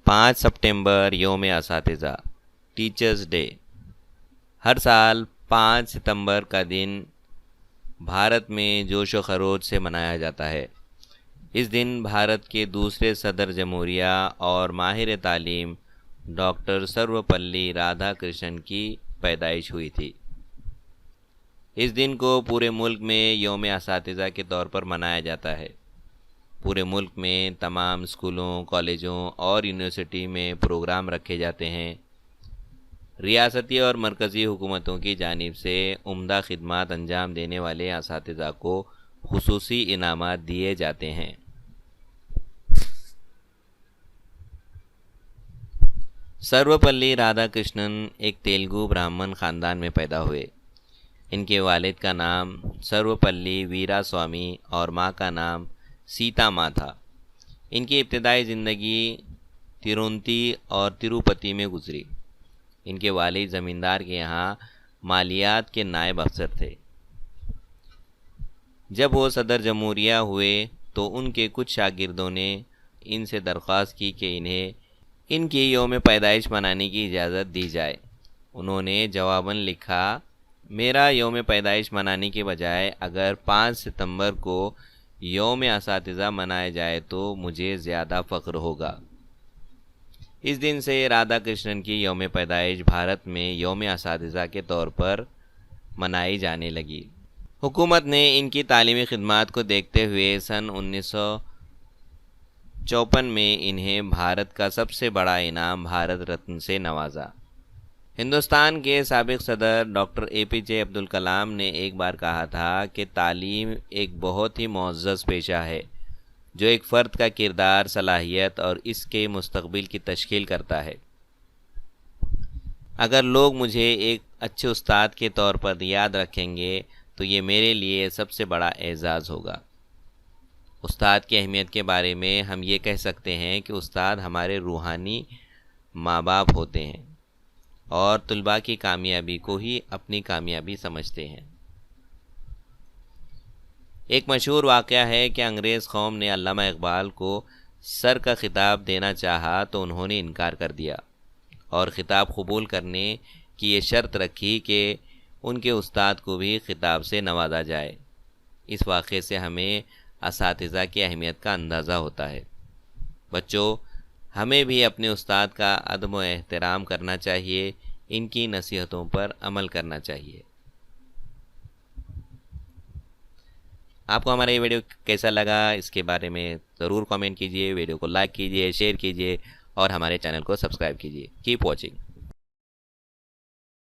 5 September یوم اساتذہ teachers day. ہر سال 5 ستمبر کا دن بھارت میں جوش و خروش سے منایا جاتا ہے۔ اس دن بھارت کے دوسرے صدر جمہوریہ اور ماہر تعلیم ڈاکٹر سروپلی رادھا کرشنن کی پیدائش ہوئی تھی۔ اس دن کو پورے ملک میں یوم اساتذہ کے طور پر منایا جاتا ہے۔ پورے ملک میں تمام اسکولوں، کالجوں اور یونیورسٹی میں پروگرام رکھے جاتے ہیں۔ ریاستی اور مرکزی حکومتوں کی جانب سے عمدہ خدمات انجام دینے والے اساتذہ کو خصوصی انعامات دیے جاتے ہیں۔ سروپلی رادھا کرشنن ایک تیلگو برہمن خاندان میں پیدا ہوئے۔ ان کے والد کا نام سروپلی ویرا سوامی اور ماں کا نام سیتا ماں تھا۔ ان کی ابتدائی زندگی تروونتی اور تروپتی میں گزری۔ ان کے والد زمیندار کے یہاں مالیات کے نائب افسر تھے۔ جب وہ صدر جمہوریہ ہوئے تو ان کے کچھ شاگردوں نے ان سے درخواست کی کہ انہیں ان کی یوم پیدائش منانے کی اجازت دی جائے۔ انہوں نے جواباً لکھا، میرا یوم پیدائش منانے کے بجائے اگر 5 ستمبر کو یوم اساتذہ منایا جائے تو مجھے زیادہ فخر ہوگا۔ اس دن سے رادھا کرشنن کی یوم پیدائش بھارت میں یوم اساتذہ کے طور پر منائی جانے لگی۔ حکومت نے ان کی تعلیمی خدمات کو دیکھتے ہوئے سن 1954 میں انہیں بھارت کا سب سے بڑا انعام بھارت رتن سے نوازا۔ ہندوستان کے سابق صدر ڈاکٹر اے پی جے عبدالکلام نے ایک بار کہا تھا کہ تعلیم ایک بہت ہی معزز پیشہ ہے جو ایک فرد کا کردار، صلاحیت اور اس کے مستقبل کی تشکیل کرتا ہے۔ اگر لوگ مجھے ایک اچھے استاد کے طور پر یاد رکھیں گے تو یہ میرے لیے سب سے بڑا اعزاز ہوگا۔ استاد کی اہمیت کے بارے میں ہم یہ کہہ سکتے ہیں کہ استاد ہمارے روحانی ماں باپ ہوتے ہیں اور طلباء کی کامیابی کو ہی اپنی کامیابی سمجھتے ہیں۔ ایک مشہور واقعہ ہے کہ انگریز قوم نے علامہ اقبال کو سر کا خطاب دینا چاہا تو انہوں نے انکار کر دیا اور خطاب قبول کرنے کی یہ شرط رکھی کہ ان کے استاد کو بھی خطاب سے نوازا جائے۔ اس واقعے سے ہمیں اساتذہ کی اہمیت کا اندازہ ہوتا ہے۔ بچوں، ہمیں بھی اپنے استاد کا ادب و احترام کرنا چاہیے، ان کی نصیحتوں پر عمل کرنا چاہیے۔ آپ کو ہمارا یہ ویڈیو کیسا لگا اس کے بارے میں ضرور کامنٹ کیجیے، ویڈیو کو لائک کیجیے، شیئر کیجیے اور ہمارے چینل کو سبسکرائب کیجیے۔ Keep watching.